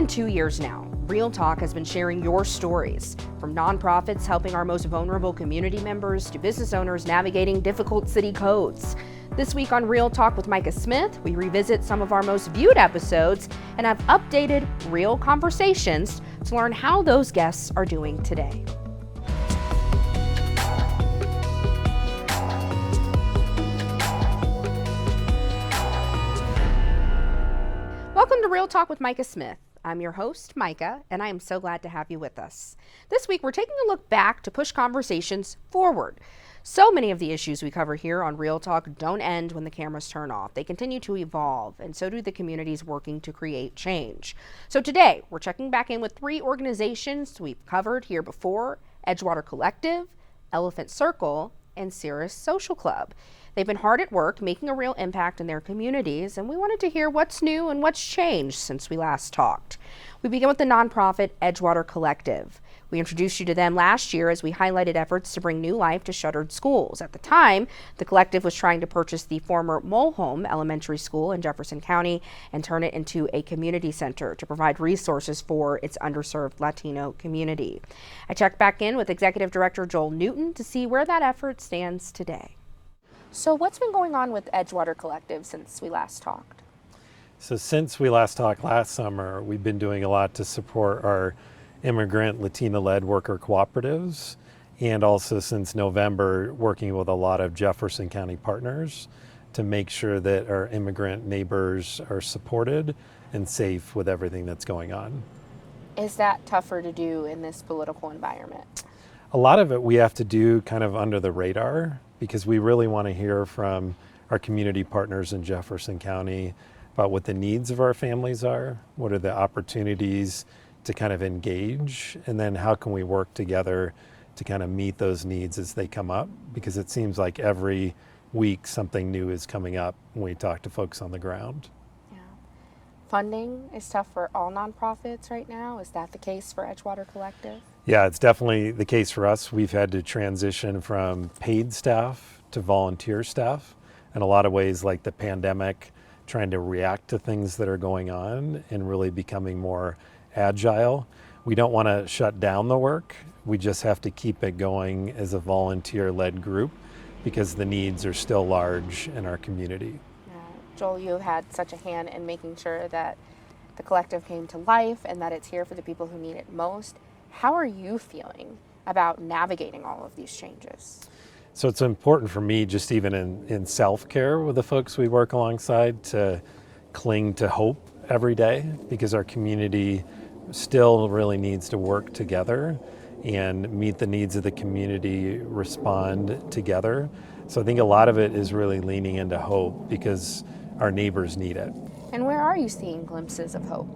2 years now, Real Talk has been sharing your stories, from nonprofits helping our most vulnerable community members to business owners navigating difficult city codes. This week on Real Talk with Micah Smith, we revisit some of our most viewed episodes and have updated real conversations to learn how those guests are doing today. Welcome to Real Talk with Micah Smith. I'm your host, Micah, and I am so glad to have you with us. This week, we're taking a look back to push conversations forward. So many of the issues we cover here on Real Talk don't end when the cameras turn off. They continue to evolve, and so do the communities working to create change. So today, we're checking back in with 3 organizations we've covered here before: Edgewater Collective, Elephant Circle, and Cirrus Social Club. They've been hard at work making a real impact in their communities, and we wanted to hear what's new and what's changed since we last talked. We begin with the nonprofit Edgewater Collective. We introduced you to them last year as we highlighted efforts to bring new life to shuttered schools. At the time, the collective was trying to purchase the former Mulholm Elementary School in Jefferson County and turn it into a community center to provide resources for its underserved Latino community. I checked back in with Executive Director Joel Newton to see where that effort stands today. So what's been going on with Edgewater Collective since we last talked? So since we last talked last summer, we've been doing a lot to support our immigrant Latina-led worker cooperatives, and also since November working with a lot of Jefferson County partners to make sure that our immigrant neighbors are supported and safe with everything that's going on. Is that tougher to do in this political environment? A lot of it we have to do kind of under the radar, because we really want to hear from our community partners in Jefferson County about what the needs of our families are, what are the opportunities to kind of engage, and then how can we work together to kind of meet those needs as they come up, because it seems like every week something new is coming up when we talk to folks on the ground. Yeah. Funding is tough for all nonprofits right now. Is that the case for Edgewater Collective? Yeah, it's definitely the case for us. We've had to transition from paid staff to volunteer staff in a lot of ways, like the pandemic, trying to react to things that are going on and really becoming more agile. We don't want to shut down the work. We just have to keep it going as a volunteer-led group because the needs are still large in our community. Joel, you had such a hand in making sure that the collective came to life and that it's here for the people who need it most. How are you feeling about navigating all of these changes? So it's important for me, just even in self-care with the folks we work alongside, to cling to hope every day, because our community still really needs to work together and meet the needs of the community, respond together. So I think a lot of it is really leaning into hope because our neighbors need it. And where are you seeing glimpses of hope?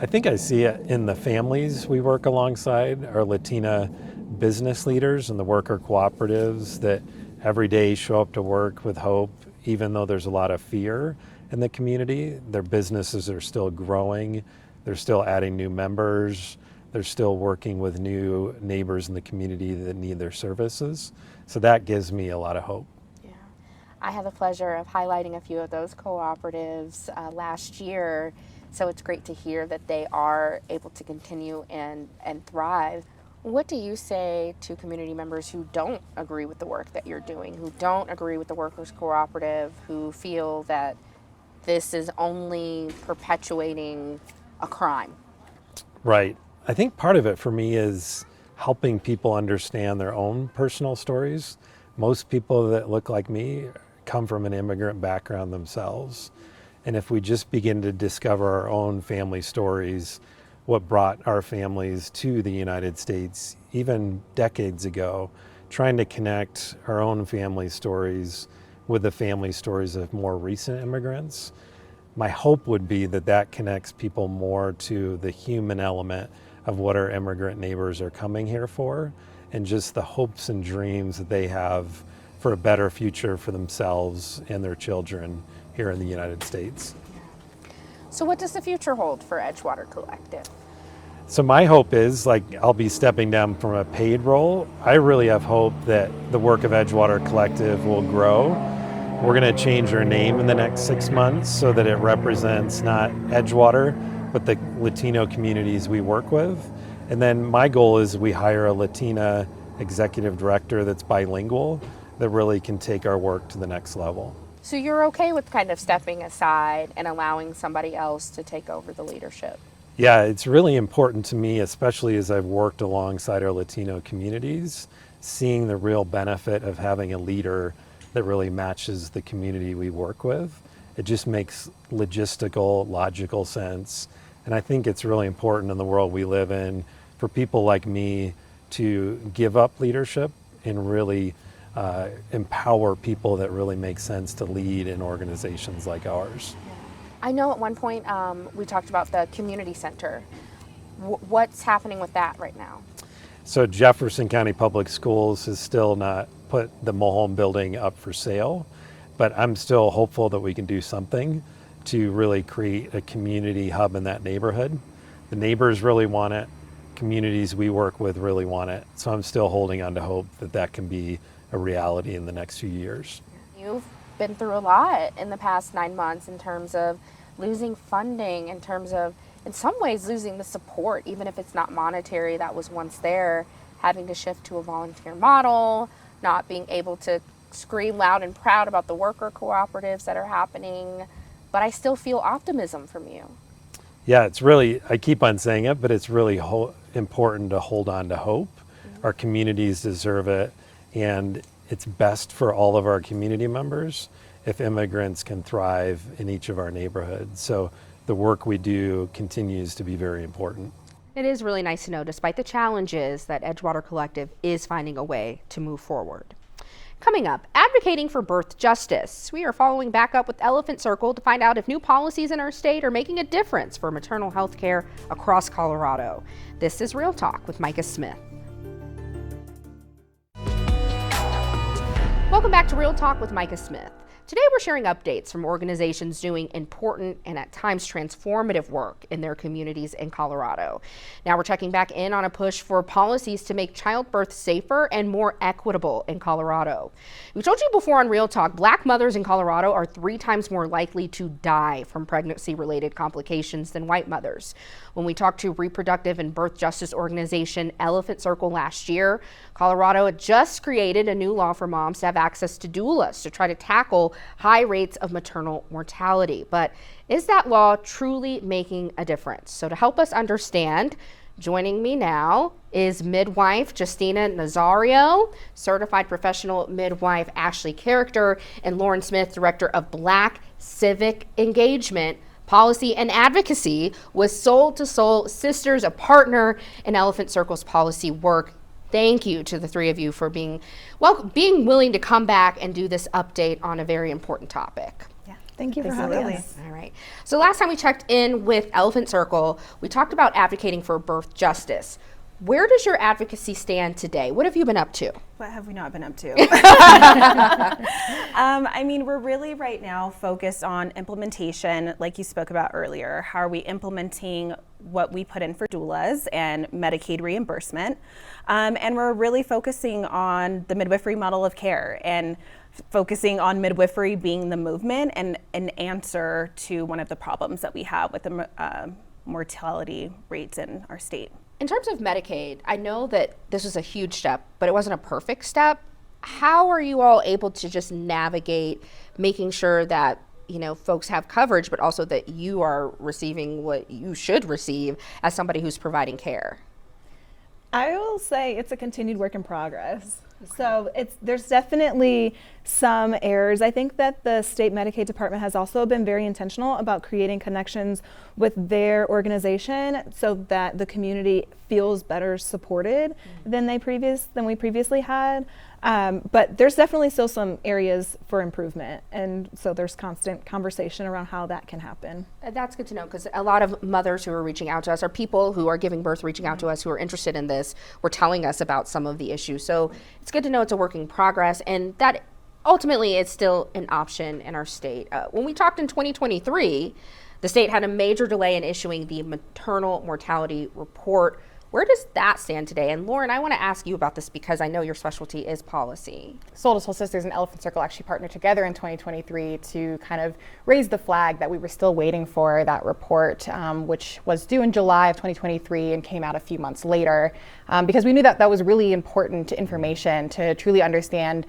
I think I see it in the families we work alongside, our Latina business leaders and the worker cooperatives that every day show up to work with hope, even though there's a lot of fear in the community. Their businesses are still growing, they're still adding new members, they're still working with new neighbors in the community that need their services. So that gives me a lot of hope. Yeah, I had the pleasure of highlighting a few of those cooperatives last year. So it's great to hear that they are able to continue and thrive. What do you say to community members who don't agree with the work that you're doing, who don't agree with the workers' cooperative, who feel that this is only perpetuating a crime? Right. I think part of it for me is helping people understand their own personal stories. Most people that look like me come from an immigrant background themselves. And if we just begin to discover our own family stories, what brought our families to the United States, even decades ago, trying to connect our own family stories with the family stories of more recent immigrants, my hope would be that that connects people more to the human element of what our immigrant neighbors are coming here for, and just the hopes and dreams that they have for a better future for themselves and their children here in the United States. So what does the future hold for Edgewater Collective? So my hope is, I'll be stepping down from a paid role. I really have hope that the work of Edgewater Collective will grow. We're going to change our name in the next 6 months so that it represents not Edgewater, but the Latino communities we work with. And then my goal is we hire a Latina executive director that's bilingual that really can take our work to the next level. So you're okay with kind of stepping aside and allowing somebody else to take over the leadership? Yeah, it's really important to me, especially as I've worked alongside our Latino communities, seeing the real benefit of having a leader that really matches the community we work with. It just makes logistical, logical sense. And I think it's really important in the world we live in for people like me to give up leadership and really empower people that really make sense to lead in organizations like ours. I know at one point we talked about the community center. What's happening with that right now? So Jefferson County Public Schools has still not put the Mulholland building up for sale, but I'm still hopeful that we can do something to really create a community hub in that neighborhood. The neighbors really want it. Communities we work with really want it. So I'm still holding on to hope that that can be a reality in the next few years. You've been through a lot in the past 9 months in terms of losing funding, in terms of, in some ways, losing the support, even if it's not monetary that was once there, having to shift to a volunteer model, not being able to scream loud and proud about the worker cooperatives that are happening. But I still feel optimism from you. Yeah, it's really, I keep on saying it, but it's really important to hold on to hope. Our communities deserve it, and it's best for all of our community members if immigrants can thrive in each of our neighborhoods. So the work we do continues to be very important. It is really nice to know, despite the challenges, that Edgewater Collective is finding a way to move forward. Coming up, advocating for birth justice. We are following back up with Elephant Circle to find out if new policies in our state are making a difference for maternal health care across Colorado. This is Real Talk with Micah Smith. Welcome back to Real Talk with Micah Smith. Today we're sharing updates from organizations doing important and at times transformative work in their communities in Colorado. Now we're checking back in on a push for policies to make childbirth safer and more equitable in Colorado. We told you before on Real Talk, Black mothers in Colorado are 3 times more likely to die from pregnancy-related complications than white mothers. When we talked to reproductive and birth justice organization Elephant Circle last year, Colorado had just created a new law for moms to have access to doulas to try to tackle high rates of maternal mortality. But is that law truly making a difference? So to help us understand, joining me now is midwife Justina Nazario, certified professional midwife Ashley Character, and Lauren Smith, director of Black Civic Engagement, Policy and Advocacy with Soul to Soul Sisters, a partner in Elephant Circle's policy work. Thank you to the 3 of you for being willing to come back and do this update on a very important topic. Yeah, thank you for having us. All right. So last time we checked in with Elephant Circle, we talked about advocating for birth justice. Where does your advocacy stand today? What have you been up to? What have we not been up to? I mean, we're really right now focused on implementation, like you spoke about earlier. How are we implementing what we put in for doulas and Medicaid reimbursement? And we're really focusing on the midwifery model of care and focusing on midwifery being the movement and an answer to one of the problems that we have with the mortality rates in our state. In terms of Medicaid, I know that this was a huge step, but it wasn't a perfect step. How are you all able to just navigate making sure that, you know, folks have coverage, but also that you are receiving what you should receive as somebody who's providing care? I will say it's a continued work in progress. So there's definitely some errors. I think that the state Medicaid department has also been very intentional about creating connections with their organization so that the community feels better supported than we previously had. But there's definitely still some areas for improvement, and so there's constant conversation around how that can happen. That's good to know, because a lot of mothers who are reaching out to us, or people who are giving birth reaching out to us who are interested in this, were telling us about some of the issues. So it's good to know it's a work in progress, and that ultimately it's still an option in our state. When we talked in 2023, the state had a major delay in issuing the maternal mortality report. Where does that stand today? And Lauren, I want to ask you about this because I know your specialty is policy. Soul to Soul Sisters and Elephant Circle actually partnered together in 2023 to kind of raise the flag that we were still waiting for that report, which was due in July of 2023 and came out a few months later, because we knew that that was really important information to truly understand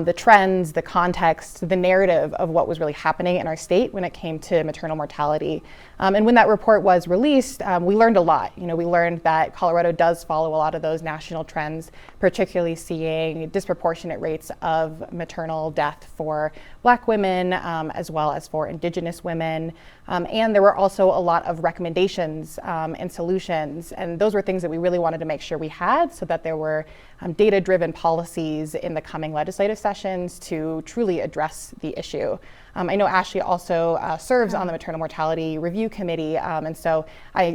the trends, the context, the narrative of what was really happening in our state when it came to maternal mortality. And when that report was released, we learned a lot. We learned that Colorado does follow a lot of those national trends, particularly seeing disproportionate rates of maternal death for Black women, as well as for Indigenous women. And there were also a lot of recommendations and solutions. And those were things that we really wanted to make sure we had so that there were data-driven policies in the coming legislative sessions to truly address the issue. I know Ashley also serves on the Maternal Mortality Review Committee, and so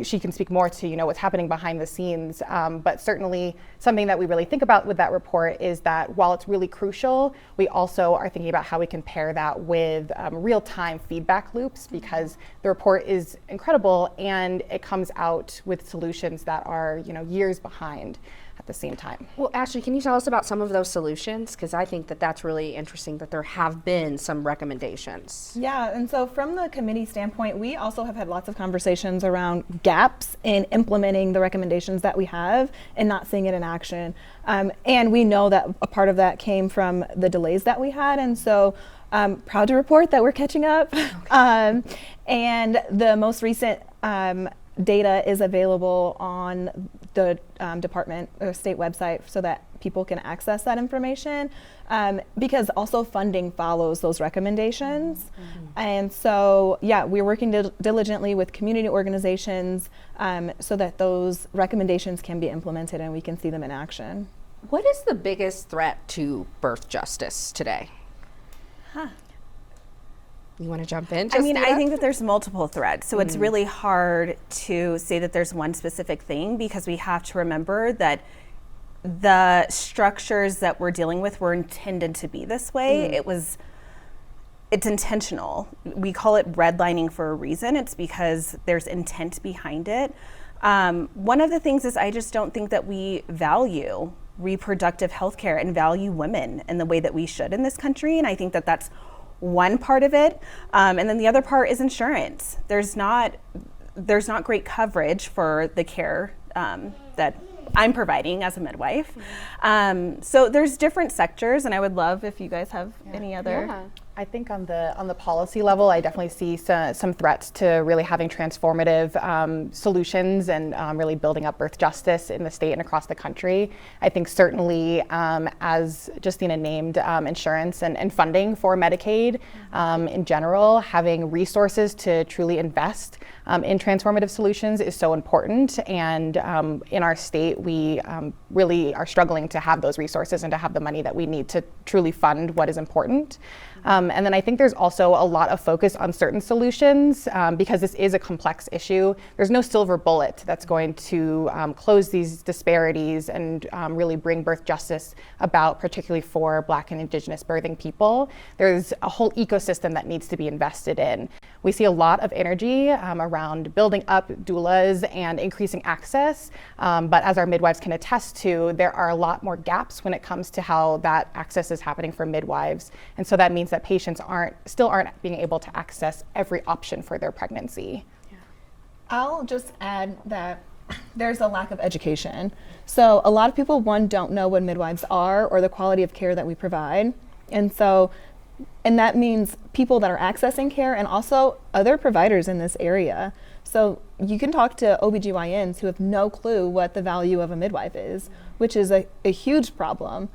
she can speak more to what's happening behind the scenes. But certainly something that we really think about with that report is that while it's really crucial, we also are thinking about how we can pair that with real-time feedback loops, because the report is incredible and it comes out with solutions that are years behind at the same time. Well, Ashley, can you tell us about some of those solutions? Because I think that that's really interesting that there have been some recommendations. Yeah, and so from the committee standpoint, we also have had lots of conversations around gaps in implementing the recommendations that we have and not seeing it in action. And we know that a part of that came from the delays that we had, and so proud to report that we're catching up. Okay. And the most recent data is available on the department or state website so that people can access that information, because also funding follows those recommendations. And so, yeah, we're working diligently with community organizations so that those recommendations can be implemented and we can see them in action. What is the biggest threat to birth justice today? You want to jump in? I mean, I think that there's multiple threads. So it's really hard to say that there's one specific thing, because we have to remember that the structures that we're dealing with were intended to be this way. It's intentional. We call it redlining for a reason. It's because there's intent behind it. One of the things is I just don't think that we value reproductive health care and value women in the way that we should in this country. And I think that that's one part of it. And then the other part is insurance. There's not great coverage for the care that I'm providing as a midwife. So there's different sectors, and I would love if you guys have any other. Yeah. I think on the policy level, I definitely see some threats to really having transformative solutions and really building up birth justice in the state and across the country. I think certainly, as Justina named, insurance and funding for Medicaid in general, having resources to truly invest in transformative solutions is so important. And in our state, we really are struggling to have those resources and to have the money that we need to truly fund what is important. And then I think there's also a lot of focus on certain solutions because this is a complex issue. There's no silver bullet that's going to close these disparities and really bring birth justice about, particularly for Black and Indigenous birthing people. There's a whole ecosystem that needs to be invested in. We see a lot of energy around building up doulas and increasing access, but as our midwives can attest to, there are a lot more gaps when it comes to how that access is happening for midwives. And so that means that patients still aren't being able to access every option for their pregnancy. Yeah. I'll just add that there's a lack of education. So a lot of people, don't know what midwives are or the quality of care that we provide. And that means people that are accessing care and also other providers in this area. So you can talk to OBGYNs who have no clue what the value of a midwife is, which is a huge problem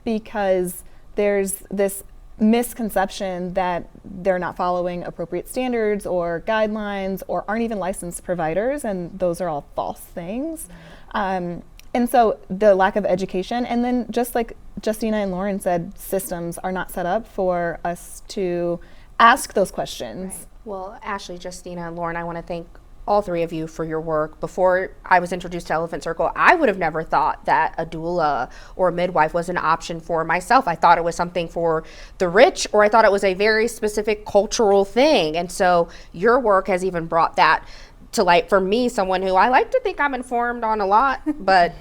because there's this misconception that they're not following appropriate standards or guidelines or aren't even licensed providers, and those are all false things. And so the lack of education, and then just like Justina and Lauren said, systems are not set up for us to ask those questions. Right. Well, Ashley, Justina, and Lauren, I want to thank all three of you for your work. Before I was introduced to Elephant Circle, I would have never thought that a doula or a midwife was an option for myself. I thought it was something for the rich, or I thought it was a very specific cultural thing. And so your work has even brought that to light for me, someone who I like to think I'm informed on a lot, but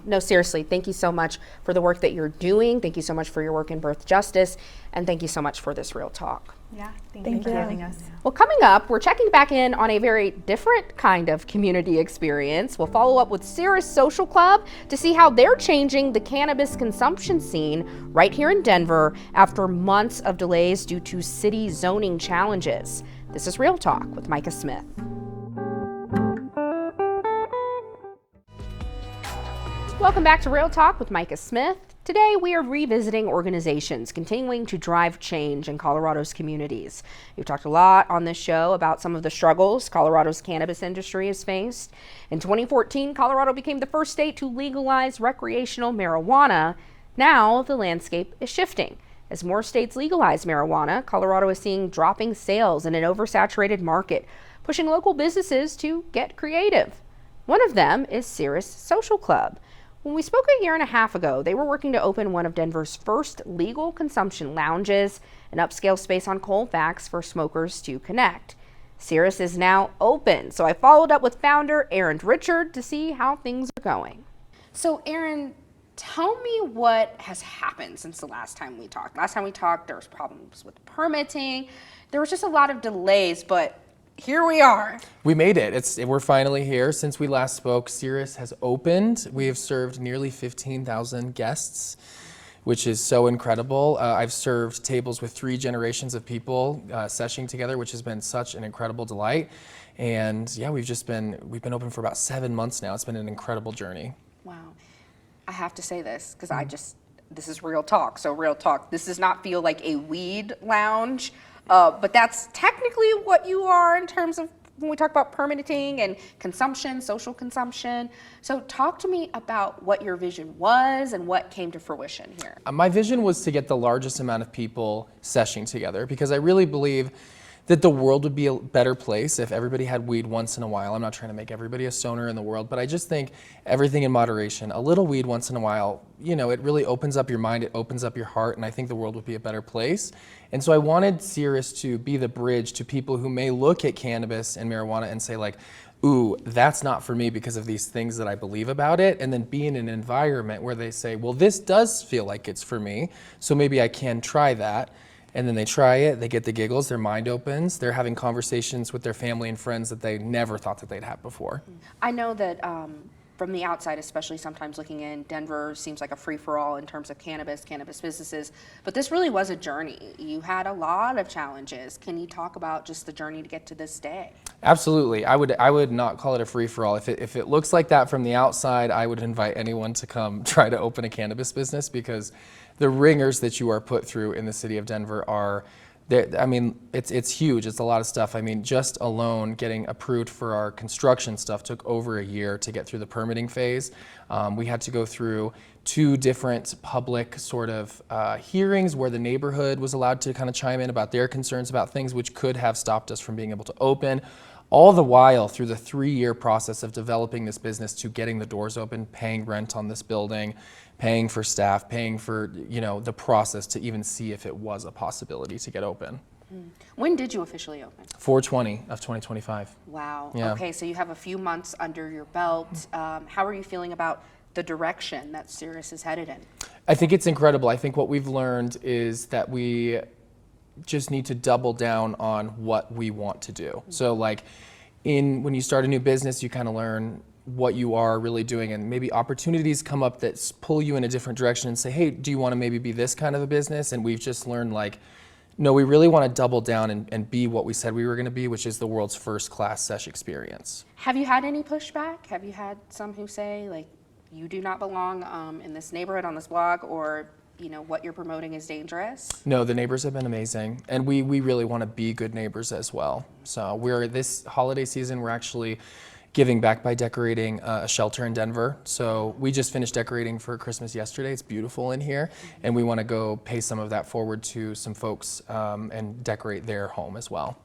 no, seriously, thank you so much for the work that you're doing. Thank you so much for your work in birth justice, and thank you so much for this Real Talk. Yeah, thank Thank you for you. having us. Well, coming up, we're checking back in on a very different kind of community experience. We'll follow up with Cirrus Social Club to see how they're changing the cannabis consumption scene right here in Denver after months of delays due to city zoning challenges. This is Real Talk with Micah Smith. Welcome back to Real Talk with Micah Smith. Today we are revisiting organizations continuing to drive change in Colorado's communities. We've talked a lot on this show about some of the struggles Colorado's cannabis industry has faced. In 2014, Colorado became the first state to legalize recreational marijuana. Now the landscape is shifting. As more states legalize marijuana, Colorado is seeing dropping sales in an oversaturated market, pushing local businesses to get creative. One of them is Cirrus Social Club. When we spoke a year and a half ago, they were working to open one of Denver's first legal consumption lounges, an upscale space on Colfax for smokers to connect. Cirrus is now open, so I followed up with founder Aaron Richard to see how things are going. So Aaron, tell me what has happened since the last time we talked. Last time we talked, there was problems with permitting. There was just a lot of delays, but here we are. We made it. We're finally here. Since we last spoke, Cirrus has opened. We have served nearly 15,000 guests, which is so incredible. I've served tables with 3 generations of people seshing together, which has been such an incredible delight. And yeah, we've been open for about 7 months now. It's been an incredible journey. Wow. I have to say this because this is Real Talk. So Real Talk, this does not feel like a weed lounge. But that's technically what you are in terms of when we talk about permitting and consumption, social consumption. So talk to me about what your vision was and what came to fruition here. My vision was to get the largest amount of people seshing together because I really believe that the world would be a better place if everybody had weed once in a while. I'm not trying to make everybody a stoner in the world, but I just think everything in moderation. A little weed once in a while, it really opens up your mind, it opens up your heart, and I think the world would be a better place. And so I wanted Cirrus to be the bridge to people who may look at cannabis and marijuana and say like, ooh, that's not for me because of these things that I believe about it, and then be in an environment where they say, well, this does feel like it's for me, so maybe I can try that. And then they try it, they get the giggles, their mind opens, they're having conversations with their family and friends that they never thought that they'd have before. I know that from the outside, especially sometimes looking in, Denver seems like a free-for-all in terms of cannabis businesses, but this really was a journey. You had a lot of challenges. Can you talk about just the journey to get to this day? Absolutely. I would not call it a free-for-all. If it looks like that from the outside, I would invite anyone to come try to open a cannabis business because the ringers that you are put through in the city of Denver are, it's huge. It's a lot of stuff. Just alone getting approved for our construction stuff took over a year to get through the permitting phase. We had to go through 2 different public sort of hearings where the neighborhood was allowed to kind of chime in about their concerns about things which could have stopped us from being able to open. All the while through the 3-year process of developing this business to getting the doors open, paying rent on this building, paying for staff, paying for the process to even see if it was a possibility to get open. When did you officially open? 4/20 of 2025. Wow. Yeah. Okay, so you have a few months under your belt. How are you feeling about the direction that Cirrus is headed in? I think it's incredible. I think what we've learned is that we just need to double down on what we want to do. So when you start a new business, you kind of learn what you are really doing, and maybe opportunities come up that pull you in a different direction and say, hey, do you want to maybe be this kind of a business? And we've just learned no, we really want to double down and be what we said we were going to be, which is the world's first class sesh experience. Have you had any pushback? Have you had some who say you do not belong in this neighborhood, on this block, or what you're promoting is dangerous? No, the neighbors have been amazing, and we really want to be good neighbors as well. So this holiday season, we're actually giving back by decorating a shelter in Denver. So we just finished decorating for Christmas yesterday. It's beautiful in here, and we want to go pay some of that forward to some folks and decorate their home as well.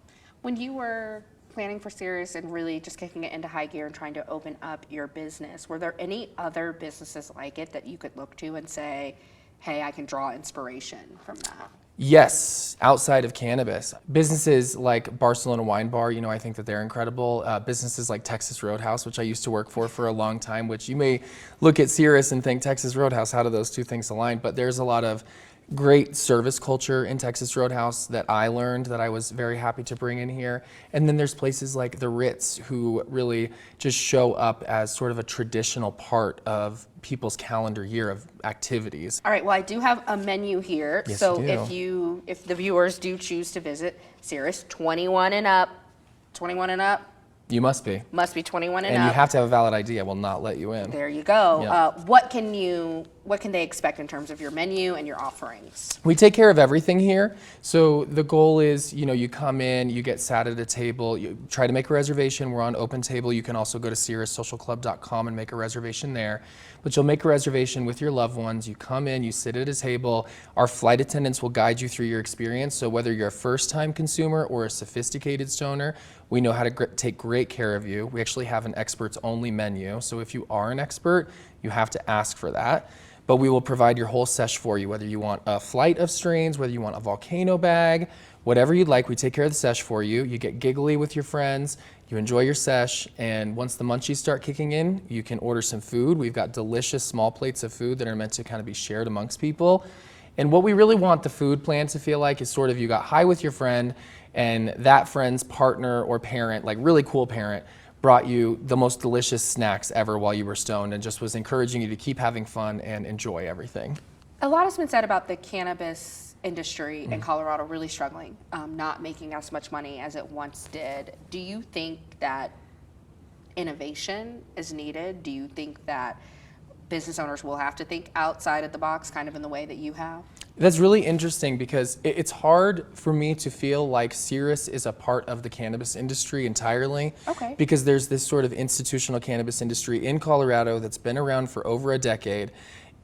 When you were planning for Cirrus and really just kicking it into high gear and trying to open up your business, were there any other businesses like it that you could look to and say, hey, I can draw inspiration from that? Yes, outside of cannabis. Businesses like Barcelona Wine Bar, I think that they're incredible. Businesses like Texas Roadhouse, which I used to work for a long time, which you may look at Cirrus and think Texas Roadhouse, how do those two things align? But there's a lot of great service culture in Texas Roadhouse that I learned that I was very happy to bring in here. And then there's places like the Ritz who really just show up as sort of a traditional part of people's calendar year of activities. All right, well, I do have a menu here. Yes, so you do. if the viewers do choose to visit Cirrus, 21 and up, You must be. must be 21 and And up. you have to have a valid ID. I will not let you in. There you go. Yeah. What can they expect in terms of your menu and your offerings? We take care of everything here. So the goal is, you come in, you get sat at a table, you try to make a reservation. We're on Open Table. You can also go to cirrussocialclub.com and make a reservation there. But you'll make a reservation with your loved ones. You come in, you sit at a table. Our flight attendants will guide you through your experience. So whether you're a first-time consumer or a sophisticated stoner, we know how to take great care of you. We actually have an experts-only menu. So if you are an expert, you have to ask for that. But we will provide your whole sesh for you, whether you want a flight of strains, whether you want a volcano bag, whatever you'd like. We take care of the sesh for you. You get giggly with your friends, you enjoy your sesh, and once the munchies start kicking in, you can order some food. We've got delicious small plates of food that are meant to kind of be shared amongst people. And what we really want the food plan to feel like is sort of you got high with your friend, and that friend's partner or parent, like really cool parent, brought you the most delicious snacks ever while you were stoned and just was encouraging you to keep having fun and enjoy everything. A lot has been said about the cannabis industry in Colorado really struggling, not making as much money as it once did. Do you think that innovation is needed? Do you think that business owners will have to think outside of the box, kind of in the way that you have? That's really interesting because it's hard for me to feel like Cirrus is a part of the cannabis industry entirely. Okay. Because there's this sort of institutional cannabis industry in Colorado that's been around for over a decade,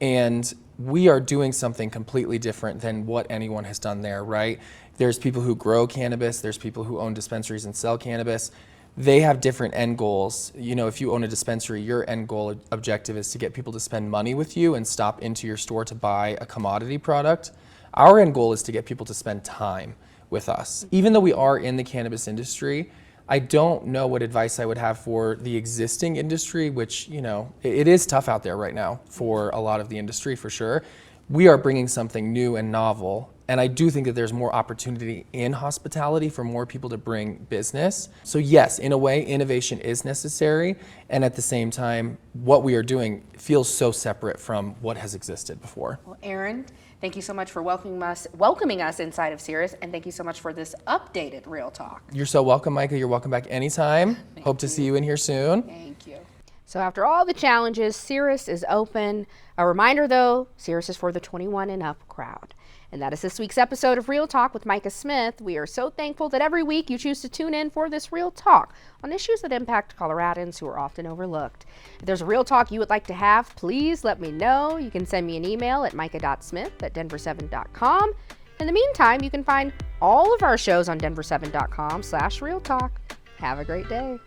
and we are doing something completely different than what anyone has done there, right? There's people who grow cannabis, there's people who own dispensaries and sell cannabis. They have different end goals. If you own a dispensary, your end goal objective is to get people to spend money with you and stop into your store to buy a commodity product. Our end goal is to get people to spend time with us. Even though we are in the cannabis industry, I don't know what advice I would have for the existing industry, which, it is tough out there right now for a lot of the industry for sure. We are bringing something new and novel. And I do think that there's more opportunity in hospitality for more people to bring business. So yes, in a way, innovation is necessary. And at the same time, what we are doing feels so separate from what has existed before. Well, Aaron, thank you so much for welcoming us inside of Cirrus, and thank you so much for this updated Real Talk. You're so welcome, Micah. You're welcome back anytime. Hope to see you in here soon. Thank you. So after all the challenges, Cirrus is open. A reminder though, Cirrus is for the 21 and up crowd. And that is this week's episode of Real Talk with Micah Smith. We are so thankful that every week you choose to tune in for this Real Talk on issues that impact Coloradans who are often overlooked. If there's a Real Talk you would like to have, please let me know. You can send me an email at micah.smith@denver7.com. In the meantime, you can find all of our shows on denver7.com/realtalk. Have a great day.